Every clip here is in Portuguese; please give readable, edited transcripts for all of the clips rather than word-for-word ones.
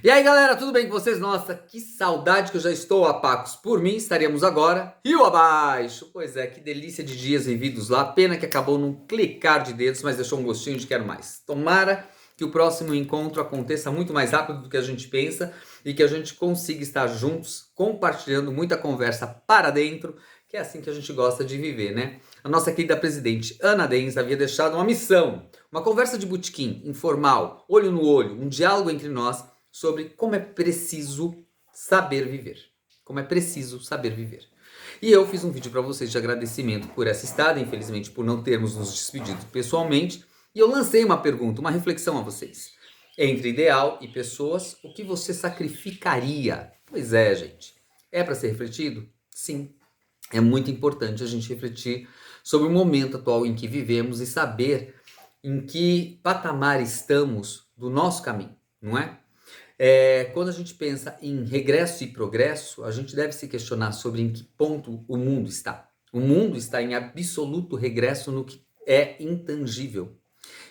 E aí galera, tudo bem com vocês? Nossa, que saudade que eu já estou a pacos. Por mim, estaríamos agora rio abaixo. Pois é, que delícia de dias vividos lá. Pena que acabou num clicar de dedos, mas deixou um gostinho de quero mais. Tomara que o próximo encontro aconteça muito mais rápido do que a gente pensa e que a gente consiga estar juntos, compartilhando muita conversa para dentro, que é assim que a gente gosta de viver, né? A nossa querida presidente Ana Dens havia deixado uma missão, uma conversa de botequim, informal, olho no olho, um diálogo entre nós, sobre como é preciso saber viver. Como é preciso saber viver. E eu fiz um vídeo para vocês de agradecimento por essa estada, infelizmente por não termos nos despedido pessoalmente. E eu lancei uma pergunta, uma reflexão a vocês. Entre ideal e pessoas, o que você sacrificaria? Pois é, gente. É para ser refletido? Sim. É muito importante a gente refletir sobre o momento atual em que vivemos e saber em que patamar estamos do nosso caminho, não é? Quando a gente pensa em regresso e progresso, a gente deve se questionar sobre em que ponto o mundo está. O mundo está em absoluto regresso no que é intangível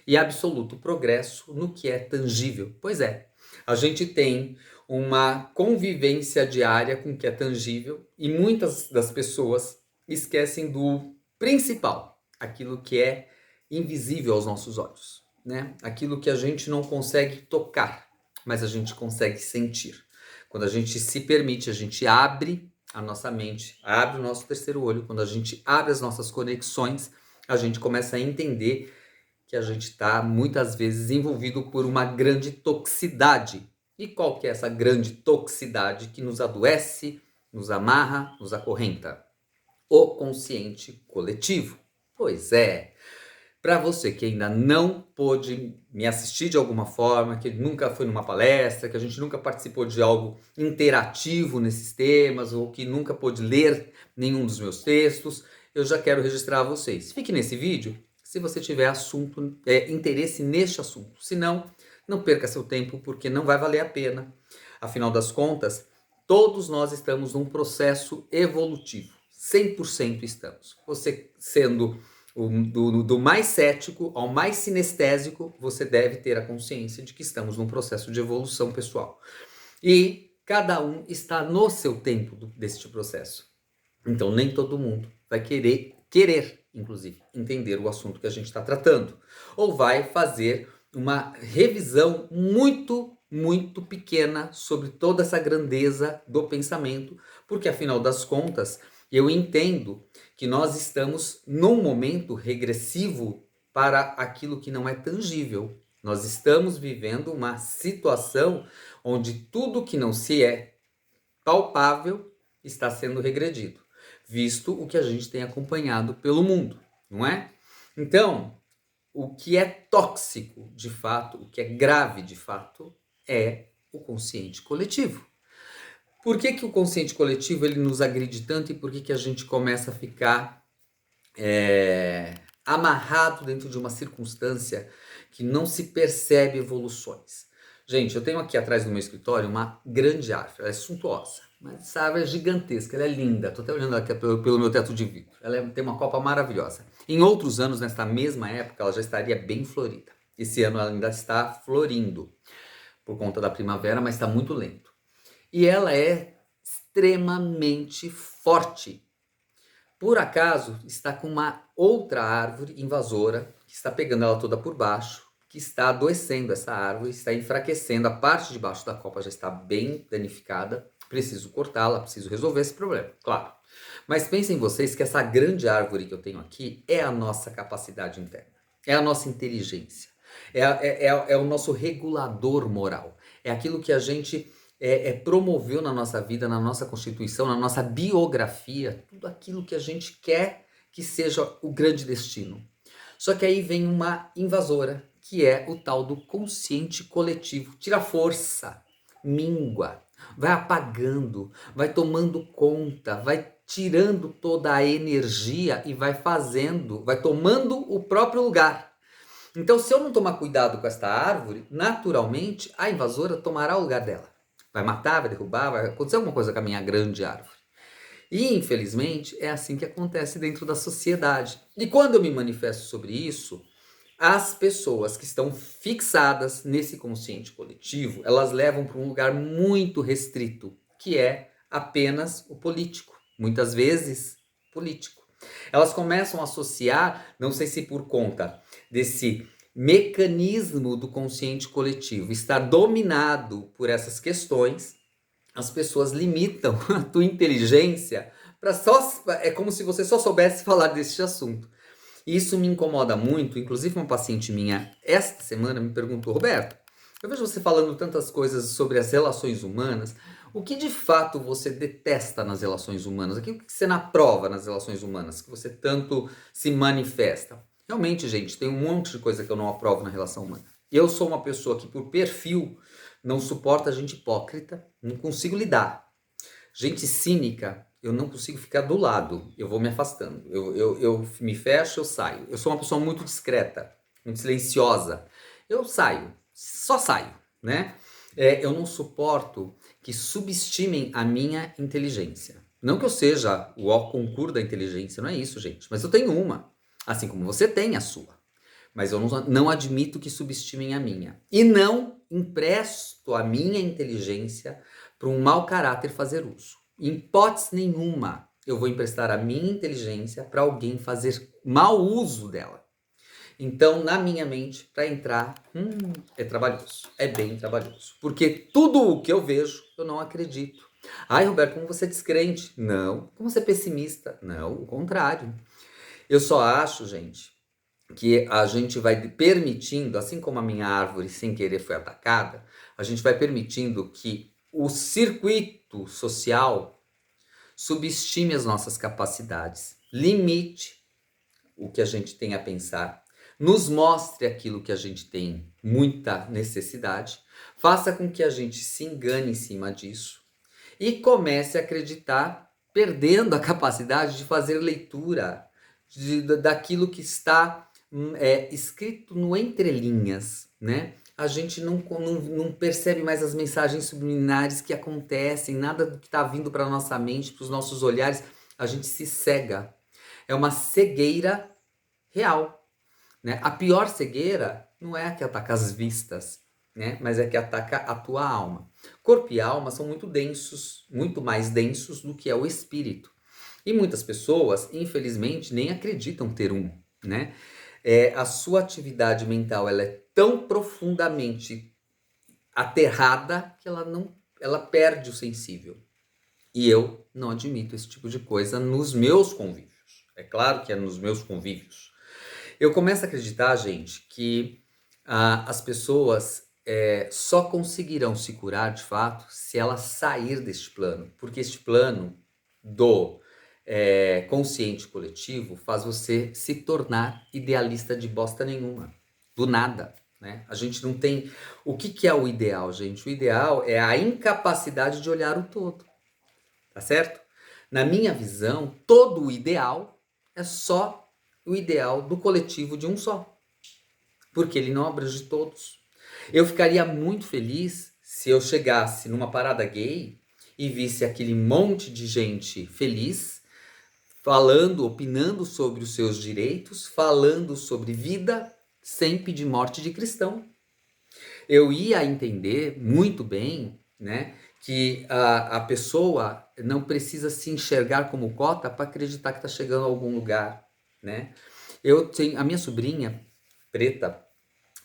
e absoluto progresso no que é tangível. Pois é, a gente tem uma convivência diária com o que é tangível e muitas das pessoas esquecem do principal, aquilo que é invisível aos nossos olhos, né? Aquilo que a gente não consegue tocar, mas a gente consegue sentir. Quando a gente se permite, a gente abre a nossa mente, abre o nosso terceiro olho, quando a gente abre as nossas conexões, a gente começa a entender que a gente está muitas vezes envolvido por uma grande toxicidade. E qual que é essa grande toxicidade que nos adoece, nos amarra, nos acorrenta? O consciente coletivo. Pois é. Para você que ainda não pôde me assistir de alguma forma, que nunca foi numa palestra, que a gente nunca participou de algo interativo nesses temas, ou que nunca pôde ler nenhum dos meus textos, eu já quero registrar a vocês. Fique nesse vídeo se você tiver interesse neste assunto. Se não, não perca seu tempo, porque não vai valer a pena. Afinal das contas, todos nós estamos num processo evolutivo. 100% estamos. Você sendo do mais cético ao mais sinestésico, você deve ter a consciência de que estamos num processo de evolução pessoal. E cada um está no seu tempo deste processo. Então nem todo mundo vai querer, inclusive, entender o assunto que a gente está tratando. Ou vai fazer uma revisão muito pequena sobre toda essa grandeza do pensamento, porque afinal das contas, eu entendo que nós estamos num momento regressivo para aquilo que não é tangível. Nós estamos vivendo uma situação onde tudo que não se é palpável está sendo regredido, visto o que a gente tem acompanhado pelo mundo, não é? Então, o que é tóxico de fato, o que é grave de fato, é o consciente coletivo. Por que o consciente coletivo ele nos agride tanto e por que a gente começa a ficar amarrado dentro de uma circunstância que não se percebe evoluções? Gente, eu tenho aqui atrás do meu escritório uma grande árvore, ela é suntuosa, mas essa árvore é gigantesca, ela é linda, tô até olhando aqui pelo meu teto de vidro, tem uma copa maravilhosa. Em outros anos, nesta mesma época, ela já estaria bem florida. Esse ano ela ainda está florindo, por conta da primavera, mas está muito lento. E ela é extremamente forte. Por acaso, está com uma outra árvore invasora, que está pegando ela toda por baixo, que está adoecendo essa árvore, está enfraquecendo, a parte de baixo da copa já está bem danificada, preciso cortá-la, preciso resolver esse problema, claro. Mas pensem vocês que essa grande árvore que eu tenho aqui é a nossa capacidade interna, é a nossa inteligência, é o nosso regulador moral, é aquilo que a gente promoveu na nossa vida, na nossa constituição, na nossa biografia, tudo aquilo que a gente quer que seja o grande destino. Só que aí vem uma invasora, que é o tal do consciente coletivo. Tira força, mingua, vai apagando, vai tomando conta, vai tirando toda a energia e vai tomando o próprio lugar. Então, se eu não tomar cuidado com esta árvore, naturalmente a invasora tomará o lugar dela. Vai matar, vai derrubar, vai acontecer alguma coisa com a minha grande árvore. E, infelizmente, é assim que acontece dentro da sociedade. E quando eu me manifesto sobre isso, As pessoas que estão fixadas nesse consciente coletivo, elas levam para um lugar muito restrito, que é apenas o político. Muitas vezes, político. Elas começam a associar, não sei se por conta desse mecanismo do consciente coletivo estar dominado por essas questões, as pessoas limitam a tua inteligência para só. É como se você só soubesse falar desse assunto. E isso me incomoda muito. Inclusive, uma paciente minha, esta semana, me perguntou: Roberto, eu vejo você falando tantas coisas sobre as relações humanas. O que de fato você detesta nas relações humanas? Aquilo que você não aprova nas relações humanas, que você tanto se manifesta? Realmente, gente, tem um monte de coisa que eu não aprovo na relação humana. Eu sou uma pessoa que, por perfil, não suporta gente hipócrita, não consigo lidar. Gente cínica, eu não consigo ficar do lado, eu vou me afastando. Eu me fecho, eu saio. Eu sou uma pessoa muito discreta, muito silenciosa. Eu saio, só saio, né? Eu não suporto que subestimem a minha inteligência. Não que eu seja o ó concurso da inteligência, não é isso, gente. Mas eu tenho uma, assim como você tem a sua. Mas eu não admito que subestimem a minha. E não empresto a minha inteligência para um mau caráter fazer uso. Em hipótese nenhuma eu vou emprestar a minha inteligência para alguém fazer mau uso dela. Então, na minha mente, para entrar, é trabalhoso. É bem trabalhoso. Porque tudo o que eu vejo, eu não acredito. Ai, Roberto, como você é descrente? Não. Como você é pessimista? Não, o contrário. Eu só acho, gente, que a gente vai permitindo, assim como a minha árvore sem querer foi atacada, a gente vai permitindo que o circuito social subestime as nossas capacidades, limite o que a gente tem a pensar, nos mostre aquilo que a gente tem muita necessidade, faça com que a gente se engane em cima disso e comece a acreditar, perdendo a capacidade de fazer leitura daquilo que está escrito no entrelinhas, né? A gente não percebe mais as mensagens subliminares que acontecem, nada do que está vindo para a nossa mente, para os nossos olhares, a gente se cega. É uma cegueira real, né? A pior cegueira não é a que ataca as vistas, né? Mas é que ataca a tua alma. Corpo e alma são muito densos, muito mais densos do que é o espírito. E muitas pessoas, infelizmente, nem acreditam ter um, né? A sua atividade mental ela é tão profundamente aterrada que ela perde o sensível. E eu não admito esse tipo de coisa nos meus convívios. É claro que é nos meus convívios. Eu começo a acreditar, gente, que as pessoas só conseguirão se curar de fato se ela sair deste plano. Porque este plano do consciente coletivo faz você se tornar idealista de bosta nenhuma. Do nada. Né? A gente não tem... O que é o ideal, gente? O ideal é a incapacidade de olhar o todo. Tá certo? Na minha visão, todo o ideal é só o ideal do coletivo de um só. Porque ele não abrange todos. Eu ficaria muito feliz se eu chegasse numa parada gay e visse aquele monte de gente feliz, falando, opinando sobre os seus direitos, falando sobre vida, sem pedir morte de cristão. Eu ia entender muito bem, né, que a pessoa não precisa se enxergar como cota para acreditar que está chegando a algum lugar, né? A minha sobrinha, preta,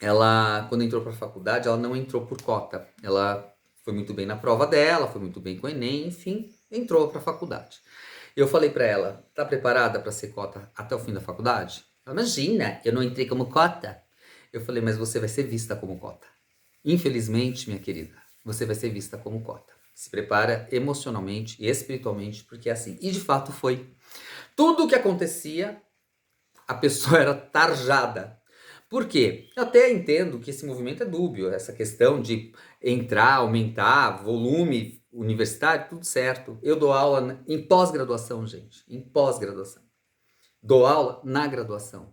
ela, quando entrou para a faculdade, ela não entrou por cota. Ela foi muito bem na prova dela, foi muito bem com o Enem, enfim, entrou para a faculdade. Eu falei para ela, tá preparada para ser cota até o fim da faculdade? Ela, imagina, eu não entrei como cota. Eu falei, mas você vai ser vista como cota. Infelizmente, minha querida, você vai ser vista como cota. Se prepara emocionalmente e espiritualmente, porque é assim. E de fato foi. Tudo o que acontecia, a pessoa era tarjada. Por quê? Eu até entendo que esse movimento é dúbio, essa questão de entrar, aumentar, volume universitário, tudo certo. Eu dou aula em pós-graduação, gente, em pós-graduação. Dou aula na graduação.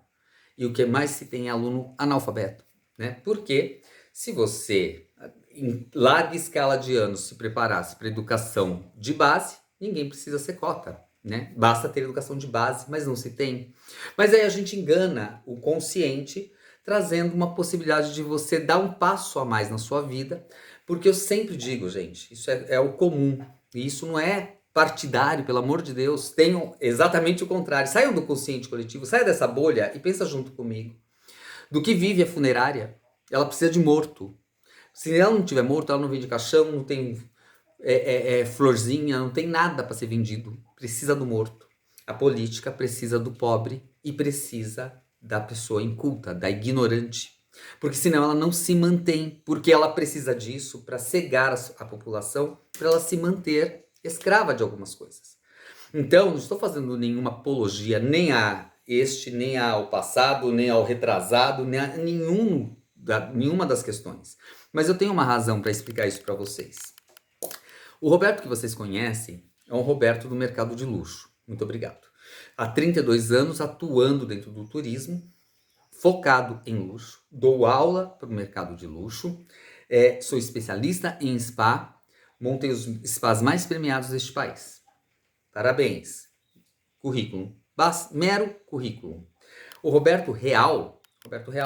E o que mais se tem é aluno analfabeto, né? Porque se você, em larga escala de anos, se preparasse para educação de base, ninguém precisa ser cota, né? Basta ter educação de base, mas não se tem. Mas aí a gente engana o consciente, trazendo uma possibilidade de você dar um passo a mais na sua vida, porque eu sempre digo, gente, isso é o comum, e isso não é partidário, pelo amor de Deus, tenham exatamente o contrário, saiam do consciente coletivo, saia dessa bolha e pensa junto comigo. Do que vive a funerária? Ela precisa de morto. Se ela não tiver morto, ela não vende caixão, não tem florzinha, não tem nada para ser vendido. Precisa do morto. A política precisa do pobre e precisa da pessoa inculta, da ignorante. Porque senão ela não se mantém, porque ela precisa disso para cegar a população, para ela se manter escrava de algumas coisas. Então, não estou fazendo nenhuma apologia nem a este, nem ao passado, nem ao retrasado, nem a nenhuma das questões. Mas eu tenho uma razão para explicar isso para vocês. O Roberto que vocês conhecem é um Roberto do mercado de luxo. Muito obrigado. Há 32 anos atuando dentro do turismo, focado em luxo, dou aula para o mercado de luxo, sou especialista em spa, montei os spas mais premiados deste país. Parabéns. Currículo. Mero currículo. O Roberto Real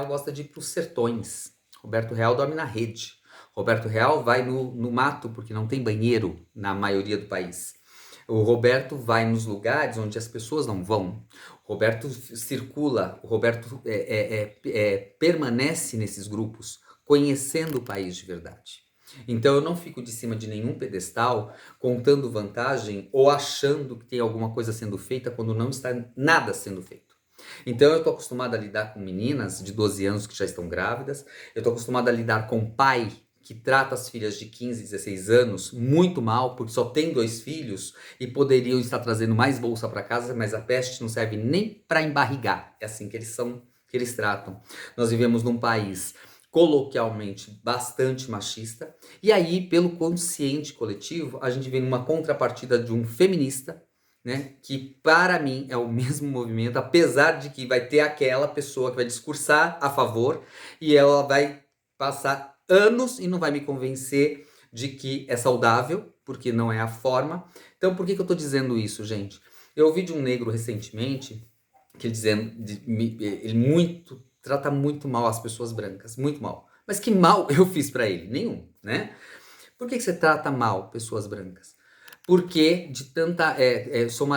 gosta de ir para os sertões. Roberto Real dorme na rede. Roberto Real vai no mato porque não tem banheiro na maioria do país. O Roberto vai nos lugares onde as pessoas não vão. O Roberto circula, o Roberto permanece nesses grupos, conhecendo o país de verdade. Então eu não fico de cima de nenhum pedestal contando vantagem ou achando que tem alguma coisa sendo feita quando não está nada sendo feito. Então eu estou acostumado a lidar com meninas de 12 anos que já estão grávidas, eu estou acostumado a lidar com pai que trata as filhas de 15, 16 anos muito mal, porque só tem 2 filhos e poderiam estar trazendo mais bolsa para casa, mas a peste não serve nem para embarrigar. É assim que eles tratam. Nós vivemos num país coloquialmente bastante machista, e aí, pelo consciente coletivo, a gente vê numa contrapartida de um feminista, né, que para mim é o mesmo movimento, apesar de que vai ter aquela pessoa que vai discursar a favor, e ela vai passar anos e não vai me convencer de que é saudável, porque não é a forma. Então, por que eu tô dizendo isso, gente? Eu ouvi de um negro recentemente, que ele dizendo, ele trata muito mal as pessoas brancas, muito mal. Mas que mal eu fiz para ele? Nenhum, né? Por que você trata mal pessoas brancas? Porque de tanta, sou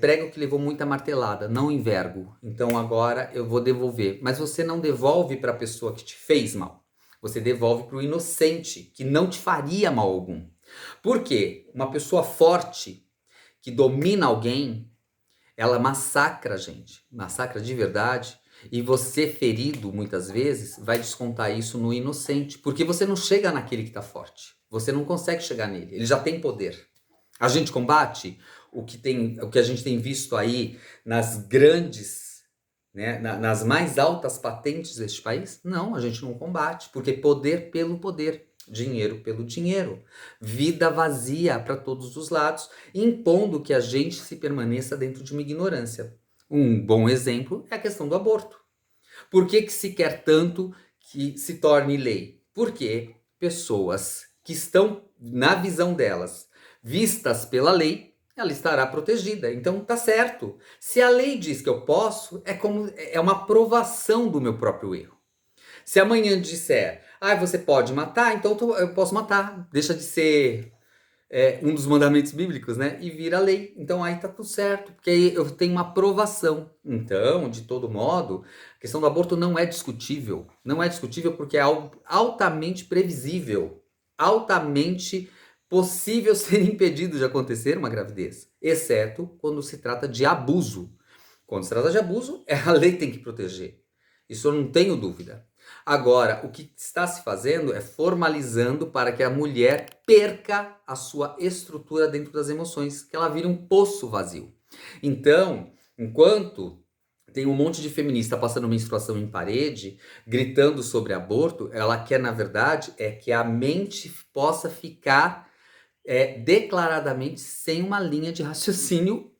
prego que levou muita martelada, não envergo. Então agora eu vou devolver. Mas você não devolve para a pessoa que te fez mal. Você devolve para o inocente, que não te faria mal algum. Por quê? Uma pessoa forte que domina alguém, ela massacra a gente, massacra de verdade, e você ferido muitas vezes vai descontar isso no inocente, porque você não chega naquele que está forte, você não consegue chegar nele, ele já tem poder. A gente combate o que a gente tem visto aí nas grandes, né, nas mais altas patentes deste país? Não, a gente não combate, porque poder pelo poder. Dinheiro pelo dinheiro, vida vazia para todos os lados, impondo que a gente se permaneça dentro de uma ignorância. Um bom exemplo é a questão do aborto. Por que se quer tanto que se torne lei? Porque pessoas que estão, na visão delas, vistas pela lei, ela estará protegida. Então tá certo. Se a lei diz que eu posso, é uma aprovação do meu próprio erro. Se amanhã disser, você pode matar, então eu posso matar. Deixa de ser um dos mandamentos bíblicos, né? E vira lei. Então aí tá tudo certo, porque aí eu tenho uma aprovação. Então, de todo modo, a questão do aborto não é discutível. Não é discutível porque é algo altamente previsível, altamente possível ser impedido de acontecer uma gravidez, exceto quando se trata de abuso. Quando se trata de abuso, a lei tem que proteger. Isso eu não tenho dúvida. Agora, o que está se fazendo é formalizando para que a mulher perca a sua estrutura dentro das emoções, que ela vira um poço vazio. Então, enquanto tem um monte de feminista passando menstruação em parede, gritando sobre aborto, ela quer, na verdade, que a mente possa ficar declaradamente sem uma linha de raciocínio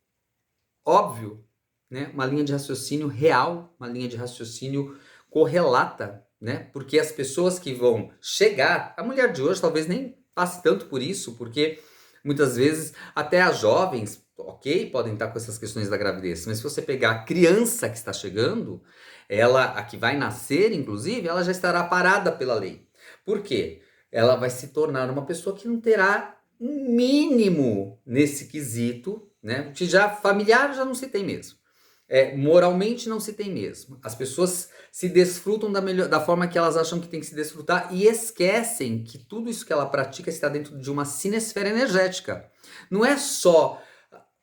óbvio, né? Uma linha de raciocínio real, uma linha de raciocínio correlata, né? Porque as pessoas que vão chegar, a mulher de hoje talvez nem passe tanto por isso, porque Muitas vezes, até as jovens, ok, podem estar com essas questões da gravidez, mas se você pegar a criança que está chegando, a que vai nascer, inclusive, ela já estará parada pela lei. Por quê? Ela vai se tornar uma pessoa que não terá um mínimo nesse quesito, né? Que já familiar já não se tem mesmo. Moralmente não se tem mesmo. As pessoas se desfrutam da forma que elas acham que tem que se desfrutar e esquecem que tudo isso que ela pratica está dentro de uma sinesfera energética. Não é só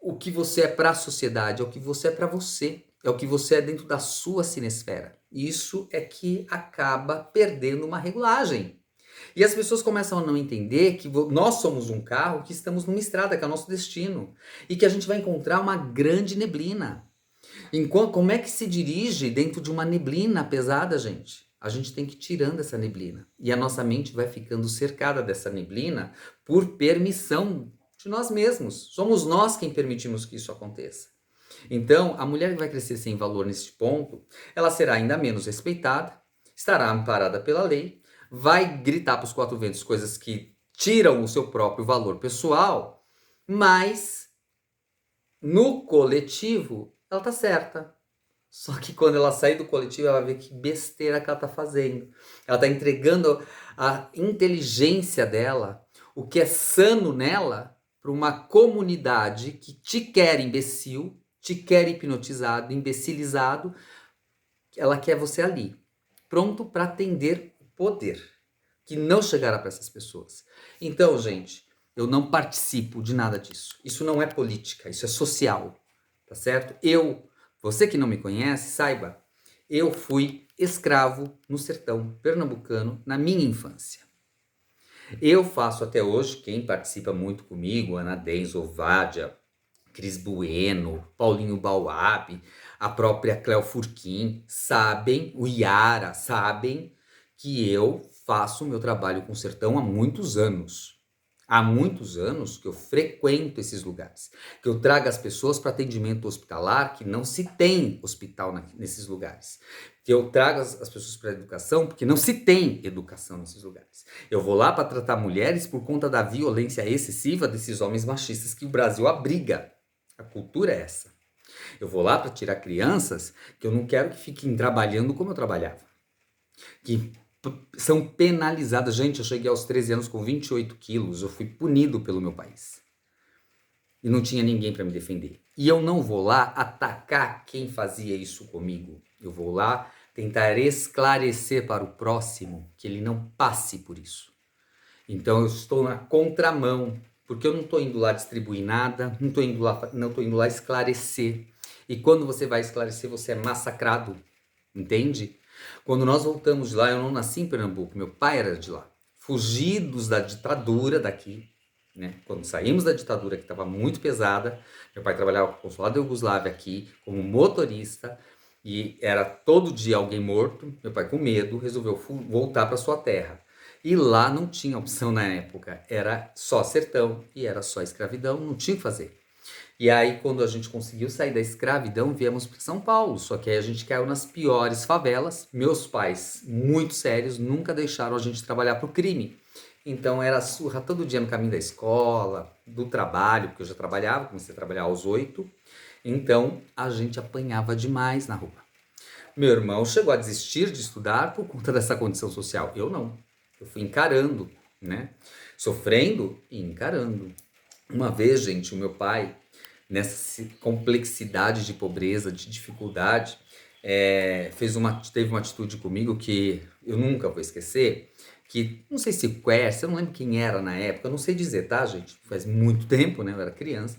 o que você é para a sociedade, é o que você é para você. É o que você é dentro da sua sinesfera. Isso é que acaba perdendo uma regulagem. E as pessoas começam a não entender que nós somos um carro que estamos numa estrada, que é o nosso destino. E que a gente vai encontrar uma grande neblina. Como é que se dirige dentro de uma neblina pesada, gente? A gente tem que ir tirando essa neblina. E a nossa mente vai ficando cercada dessa neblina por permissão de nós mesmos. Somos nós quem permitimos que isso aconteça. Então, a mulher que vai crescer sem valor nesse ponto, ela será ainda menos respeitada, estará amparada pela lei, vai gritar para os quatro ventos coisas que tiram o seu próprio valor pessoal, mas no coletivo ela tá certa. Só que quando ela sair do coletivo, ela vai ver que besteira que ela tá fazendo. Ela tá entregando a inteligência dela, o que é sano nela, para uma comunidade que te quer imbecil, te quer hipnotizado, imbecilizado. Ela quer você ali, pronto para atender o poder, que não chegará para essas pessoas. Então, gente, eu não participo de nada disso. Isso não é política, isso é social, tá certo? Você que não me conhece, saiba, eu fui escravo no sertão pernambucano na minha infância. Eu faço até hoje, quem participa muito comigo, Ana Denzo, Vádia, Cris Bueno, Paulinho Bauab, a própria Cleo Furquim, sabem, o Iara, sabem que eu faço o meu trabalho com o sertão há muitos anos. Há muitos anos que eu frequento esses lugares, que eu trago as pessoas para atendimento hospitalar, que não se tem hospital nesses lugares. Que eu trago as pessoas para educação, porque não se tem educação nesses lugares. Eu vou lá para tratar mulheres por conta da violência excessiva desses homens machistas que o Brasil abriga. A cultura é essa. Eu vou lá para tirar crianças que eu não quero que fiquem trabalhando como eu trabalhava. Que são penalizadas. Gente, eu cheguei aos 13 anos com 28 quilos. Eu fui punido pelo meu país. E não tinha ninguém para me defender. E eu não vou lá atacar quem fazia isso comigo. Eu vou lá tentar esclarecer para o próximo que ele não passe por isso. Então eu estou na contramão, porque eu não estou indo lá distribuir nada, não estou indo lá esclarecer. E quando você vai esclarecer, você é massacrado, entende? Quando nós voltamos de lá, eu não nasci em Pernambuco, meu pai era de lá. Fugidos da ditadura daqui, né? Quando saímos da ditadura, que estava muito pesada, meu pai trabalhava com o consulado da Iugoslávia aqui, como motorista, e era todo dia alguém morto. Meu pai, com medo, resolveu voltar para sua terra. E lá não tinha opção na época, era só sertão e era só escravidão, não tinha o que fazer. E aí, quando a gente conseguiu sair da escravidão, viemos para São Paulo. Só que aí a gente caiu nas piores favelas. Meus pais, muito sérios, nunca deixaram a gente trabalhar pro crime. Então era surra todo dia no caminho da escola, do trabalho, porque eu já trabalhava, comecei a trabalhar aos 8. Então a gente apanhava demais na rua. Meu irmão chegou a desistir de estudar por conta dessa condição social. Eu não. Eu fui encarando, né? Sofrendo e encarando. Uma vez, gente, o meu pai, nessa complexidade de pobreza, de dificuldade, teve uma atitude comigo que eu nunca vou esquecer, que não sei se eu não lembro quem era na época, eu não sei dizer, tá, gente? Faz muito tempo, né? Eu era criança.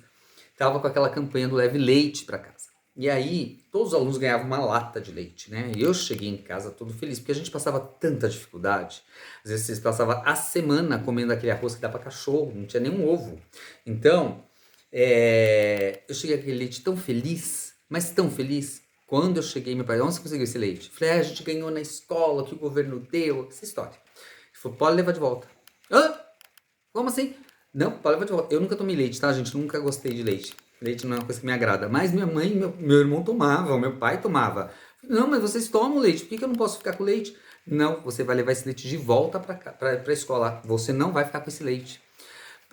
Tava com aquela campanha do Leve Leite para casa. E aí, todos os alunos ganhavam uma lata de leite, né? E eu cheguei em casa todo feliz, porque a gente passava tanta dificuldade. Às vezes você passava a semana comendo aquele arroz que dá para cachorro, não tinha nenhum ovo. Então, eu cheguei com aquele leite tão feliz, mas tão feliz. Quando eu cheguei, meu pai, onde você conseguiu esse leite? Eu falei, a gente ganhou na escola, que o governo deu, essa história. Ele falou, pode levar de volta. Hã? Como assim? Não, pode levar de volta. Eu nunca tomei leite, tá, gente? Nunca gostei de leite. Leite não é uma coisa que me agrada. Mas minha mãe e meu irmão tomavam, meu pai tomava. Não, mas vocês tomam leite, por que eu não posso ficar com leite? Não, você vai levar esse leite de volta para a escola. Você não vai ficar com esse leite.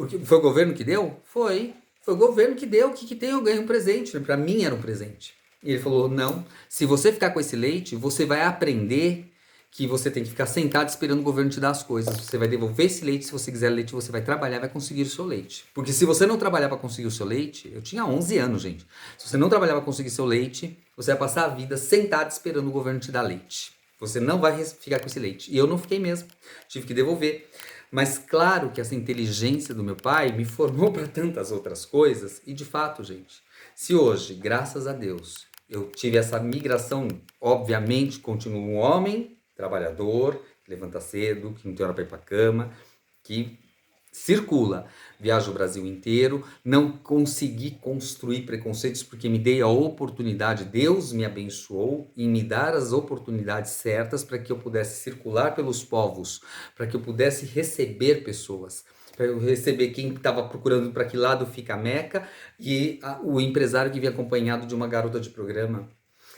Porque foi o governo que deu? Foi. Foi o governo que deu. O que tem? Eu ganhei um presente. Para mim era um presente. E ele falou, não, se você ficar com esse leite, você vai aprender que você tem que ficar sentado esperando o governo te dar as coisas. Você vai devolver esse leite, se você quiser leite, você vai trabalhar e vai conseguir o seu leite. Porque se você não trabalhar para conseguir o seu leite, eu tinha 11 anos, gente. Se você não trabalhar para conseguir seu leite, você vai passar a vida sentado esperando o governo te dar leite. Você não vai ficar com esse leite. E eu não fiquei mesmo. Tive que devolver. Mas claro que essa inteligência do meu pai me formou para tantas outras coisas. E de fato, gente, se hoje, graças a Deus, eu tive essa migração, obviamente, continuo um homem trabalhador, que levanta cedo, que não tem hora para ir para a cama, que circula, viaja o Brasil inteiro, não consegui construir preconceitos porque me dei a oportunidade, Deus me abençoou em me dar as oportunidades certas para que eu pudesse circular pelos povos, para que eu pudesse receber pessoas, para eu receber quem estava procurando para que lado fica a Meca e o empresário que vinha acompanhado de uma garota de programa.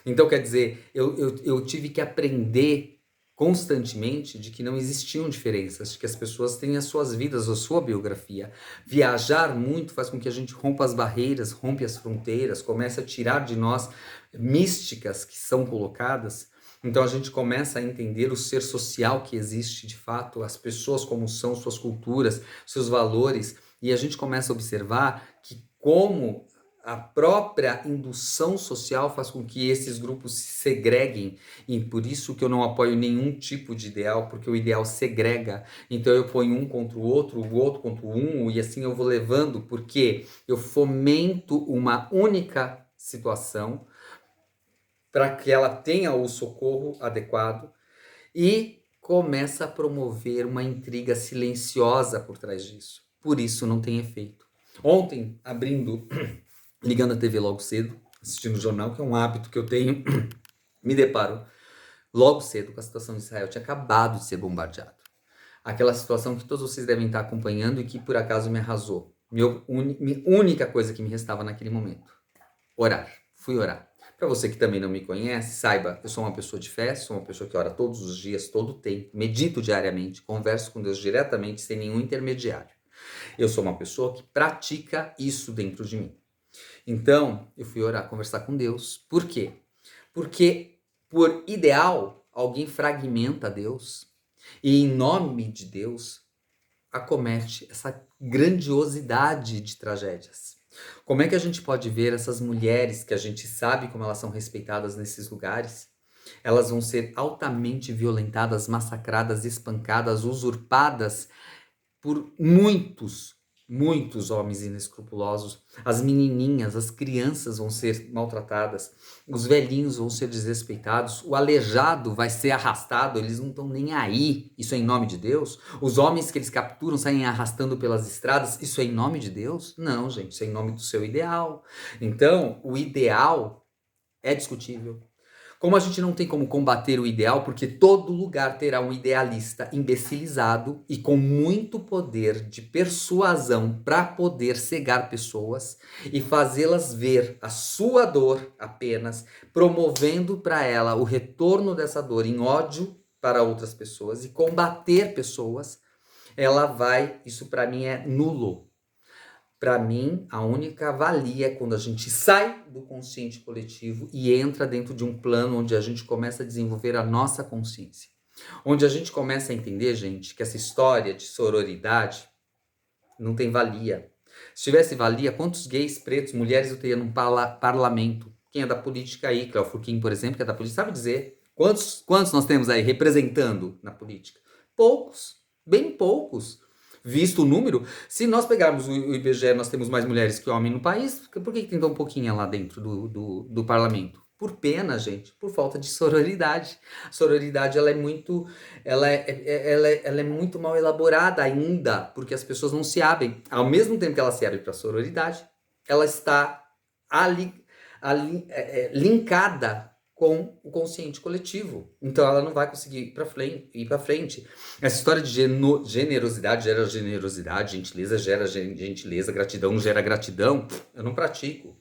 Então, quer dizer, eu tive que aprender constantemente de que não existiam diferenças, de que as pessoas têm as suas vidas, a sua biografia. Viajar muito faz com que a gente rompa as barreiras, rompe as fronteiras, comece a tirar de nós místicas que são colocadas. Então a gente começa a entender o ser social que existe de fato, as pessoas como são, suas culturas, seus valores, e a gente começa a observar que como a própria indução social faz com que esses grupos se segreguem, e por isso que eu não apoio nenhum tipo de ideal, porque o ideal segrega. Então eu ponho um contra o outro contra um, e assim eu vou levando, porque eu fomento uma única situação para que ela tenha o socorro adequado e começa a promover uma intriga silenciosa por trás disso. Por isso não tem efeito. Ontem, ligando a TV logo cedo, assistindo o jornal, que é um hábito que eu tenho, me deparo logo cedo com a situação de Israel. Tinha acabado de ser bombardeado. Aquela situação que todos vocês devem estar acompanhando e que por acaso me arrasou. Minha única coisa que me restava naquele momento. Orar. Fui orar. Para você que também não me conhece, saiba, eu sou uma pessoa de fé, sou uma pessoa que ora todos os dias, todo o tempo, medito diariamente, converso com Deus diretamente, sem nenhum intermediário. Eu sou uma pessoa que pratica isso dentro de mim. Então, eu fui orar, conversar com Deus. Por quê? Porque, por ideal, alguém fragmenta Deus e, em nome de Deus, acomete essa grandiosidade de tragédias. Como é que a gente pode ver essas mulheres que a gente sabe como elas são respeitadas nesses lugares? Elas vão ser altamente violentadas, massacradas, espancadas, usurpadas por muitos homens inescrupulosos. As menininhas, as crianças vão ser maltratadas, os velhinhos vão ser desrespeitados, o aleijado vai ser arrastado, eles não estão nem aí, isso é em nome de Deus? Os homens que eles capturam saem arrastando pelas estradas, isso é em nome de Deus? Não, gente, isso é em nome do seu ideal. Então, o ideal é discutível. Como a gente não tem como combater o ideal, porque todo lugar terá um idealista imbecilizado e com muito poder de persuasão para poder cegar pessoas e fazê-las ver a sua dor apenas, promovendo para ela o retorno dessa dor em ódio para outras pessoas e combater pessoas, isso para mim é nulo. Para mim, a única valia é quando a gente sai do consciente coletivo e entra dentro de um plano onde a gente começa a desenvolver a nossa consciência. Onde a gente começa a entender, gente, que essa história de sororidade não tem valia. Se tivesse valia, quantos gays, pretos, mulheres eu teria num parlamento? Quem é da política aí, Cléo Furquim, por exemplo, que é da política, sabe dizer quantos nós temos aí representando na política? Poucos, bem poucos. Visto o número, se nós pegarmos o IBGE, nós temos mais mulheres que homens no país, por que tem tão pouquinha lá dentro do parlamento? Por pena, gente, por falta de sororidade. A sororidade, ela é muito mal elaborada ainda, porque as pessoas não se abrem. Ao mesmo tempo que ela se abre para a sororidade, ela está linkada com o consciente coletivo. Então ela não vai conseguir ir para frente. Essa história de generosidade gera generosidade, gentileza gera gentileza, gratidão gera gratidão, eu não pratico.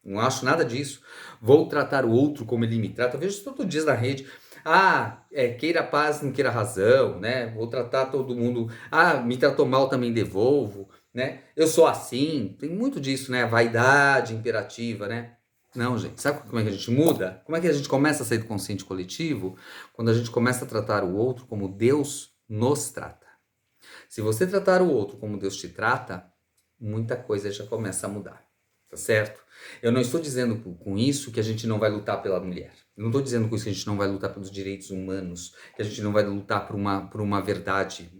Não acho nada disso. Vou tratar o outro como ele me trata. Eu vejo todo dia na rede. Queira paz, não queira razão, né? Vou tratar todo mundo. Me tratou mal, também devolvo. né? Eu sou assim, tem muito disso, né? A vaidade imperativa, né? Não, gente, sabe como é que a gente muda? Como é que a gente começa a sair do consciente coletivo? Quando a gente começa a tratar o outro como Deus nos trata. Se você tratar o outro como Deus te trata, muita coisa já começa a mudar, tá certo? Eu não estou dizendo com isso que a gente não vai lutar pela mulher. Eu não estou dizendo com isso que a gente não vai lutar pelos direitos humanos, que a gente não vai lutar por uma verdade,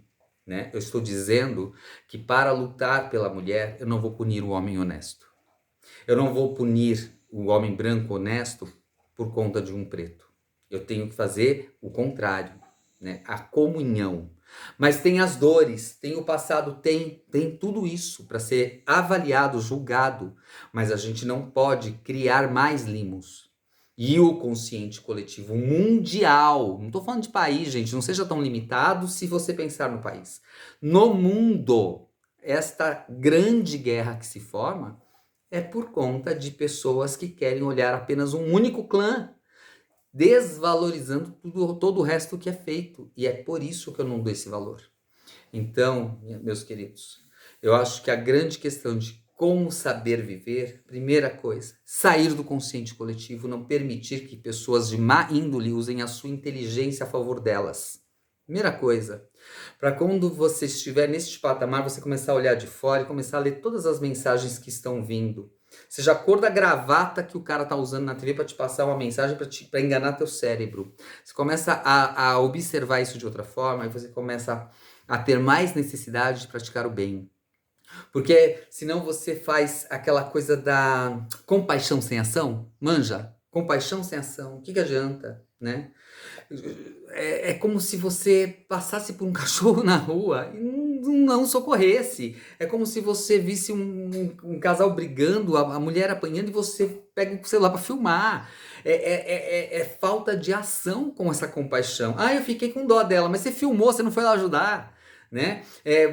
né? Eu estou dizendo que para lutar pela mulher, eu não vou punir o homem honesto. Eu não vou punir o homem branco honesto por conta de um preto. Eu tenho que fazer o contrário, né? A comunhão. Mas tem as dores, tem o passado, tem tudo isso para ser avaliado, julgado, mas a gente não pode criar mais limos. E o consciente coletivo mundial, não estou falando de país, gente, não seja tão limitado se você pensar no país. No mundo, esta grande guerra que se forma é por conta de pessoas que querem olhar apenas um único clã, desvalorizando todo o resto que é feito. E é por isso que eu não dou esse valor. Então, meus queridos, eu acho que a grande questão de como saber viver, primeira coisa, sair do consciente coletivo, não permitir que pessoas de má índole usem a sua inteligência a favor delas. Primeira coisa, para quando você estiver neste patamar, você começar a olhar de fora e começar a ler todas as mensagens que estão vindo. Seja a cor da gravata que o cara tá usando na TV para te passar uma mensagem para enganar teu cérebro. Você começa a observar isso de outra forma e você começa a ter mais necessidade de praticar o bem. Porque senão você faz aquela coisa da compaixão sem ação, manja? Compaixão sem ação, o que adianta, né? É como se você passasse por um cachorro na rua e não socorresse. É como se você visse um casal brigando, a mulher apanhando e você pega o celular para filmar. É falta de ação com essa compaixão. Ah, eu fiquei com dó dela, mas você filmou, você não foi lá ajudar. Né?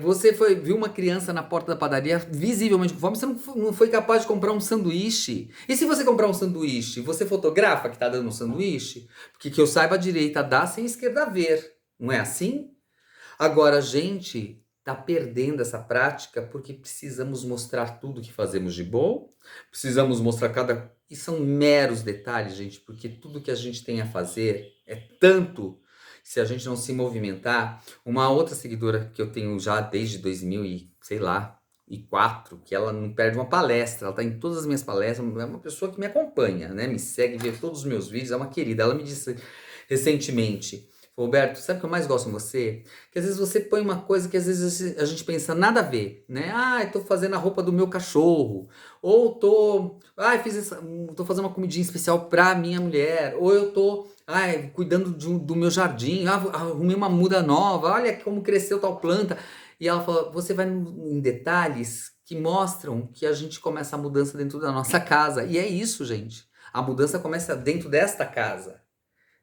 Você viu uma criança na porta da padaria visivelmente com fome, você não foi capaz de comprar um sanduíche. E se você comprar um sanduíche, você fotografa que está dando um sanduíche? Porque que eu saiba, a direita dá sem a esquerda ver. Não é assim? Agora, a gente está perdendo essa prática porque precisamos mostrar tudo que fazemos de bom, precisamos mostrar cada... E são meros detalhes, gente, porque tudo que a gente tem a fazer é tanto. Se a gente não se movimentar, uma outra seguidora que eu tenho já desde 2000 e sei lá, e 4, que ela não perde uma palestra, ela tá em todas as minhas palestras, é uma pessoa que me acompanha, né? Me segue, vê todos os meus vídeos, é uma querida. Ela me disse recentemente: Roberto, sabe o que eu mais gosto em você? Que às vezes você põe uma coisa que às vezes a gente pensa nada a ver, né? Ah, eu tô fazendo a roupa do meu cachorro, ou tô fazendo uma comidinha especial pra minha mulher, ou eu tô cuidando do meu jardim, arrumei uma muda nova, olha como cresceu tal planta. E ela fala, você vai em detalhes que mostram que a gente começa a mudança dentro da nossa casa. E é isso, gente. A mudança começa dentro desta casa.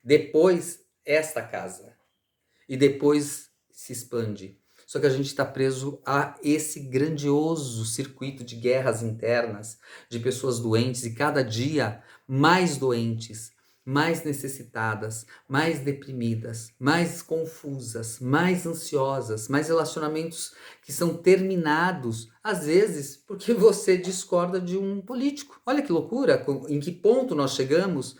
Depois, esta casa. E depois se expande. Só que a gente está preso a esse grandioso circuito de guerras internas, de pessoas doentes, e cada dia mais doentes, mais necessitadas, mais deprimidas, mais confusas, mais ansiosas, mais relacionamentos que são terminados, às vezes porque você discorda de um político. Olha que loucura, em que ponto nós chegamos.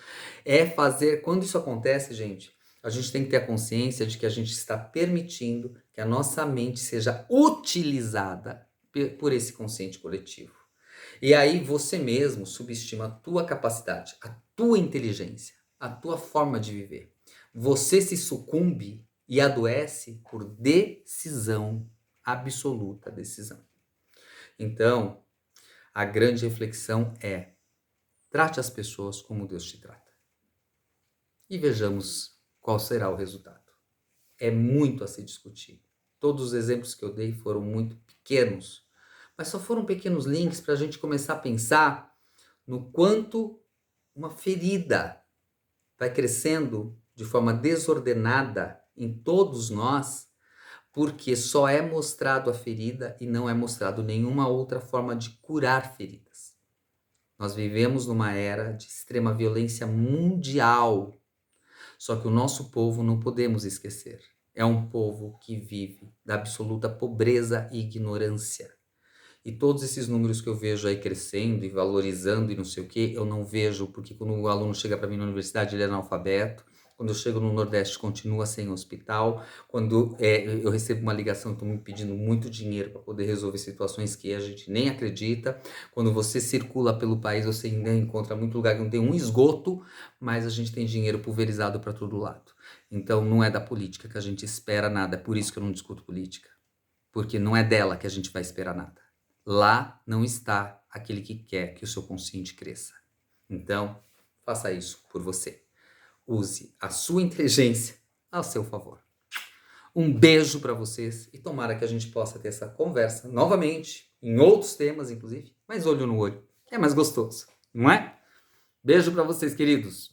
Quando isso acontece, gente, a gente tem que ter a consciência de que a gente está permitindo que a nossa mente seja utilizada por esse consciente coletivo. E aí você mesmo subestima a tua capacidade, a tua inteligência, a tua forma de viver. Você se sucumbe e adoece por decisão, absoluta decisão. Então, a grande reflexão é: trate as pessoas como Deus te trata. E vejamos qual será o resultado. É muito a se discutir. Todos os exemplos que eu dei foram muito pequenos, mas só foram pequenos links para a gente começar a pensar no quanto uma ferida vai crescendo de forma desordenada em todos nós, porque só é mostrado a ferida e não é mostrado nenhuma outra forma de curar feridas. Nós vivemos numa era de extrema violência mundial, só que o nosso povo não podemos esquecer. É um povo que vive da absoluta pobreza e ignorância. E todos esses números que eu vejo aí crescendo e valorizando e não sei o quê, eu não vejo, porque quando o aluno chega para mim na universidade, ele é analfabeto. Quando eu chego no Nordeste, continua sem hospital. Quando eu recebo uma ligação, estão me pedindo muito dinheiro para poder resolver situações que a gente nem acredita. Quando você circula pelo país, você ainda encontra muito lugar que não tem um esgoto, mas a gente tem dinheiro pulverizado para todo lado. Então não é da política que a gente espera nada. É por isso que eu não discuto política. Porque não é dela que a gente vai esperar nada. Lá não está aquele que quer que o seu consciente cresça. Então, faça isso por você. Use a sua inteligência ao seu favor. Um beijo para vocês e tomara que a gente possa ter essa conversa novamente, em outros temas, inclusive, mas olho no olho. É mais gostoso, não é? Beijo para vocês, queridos.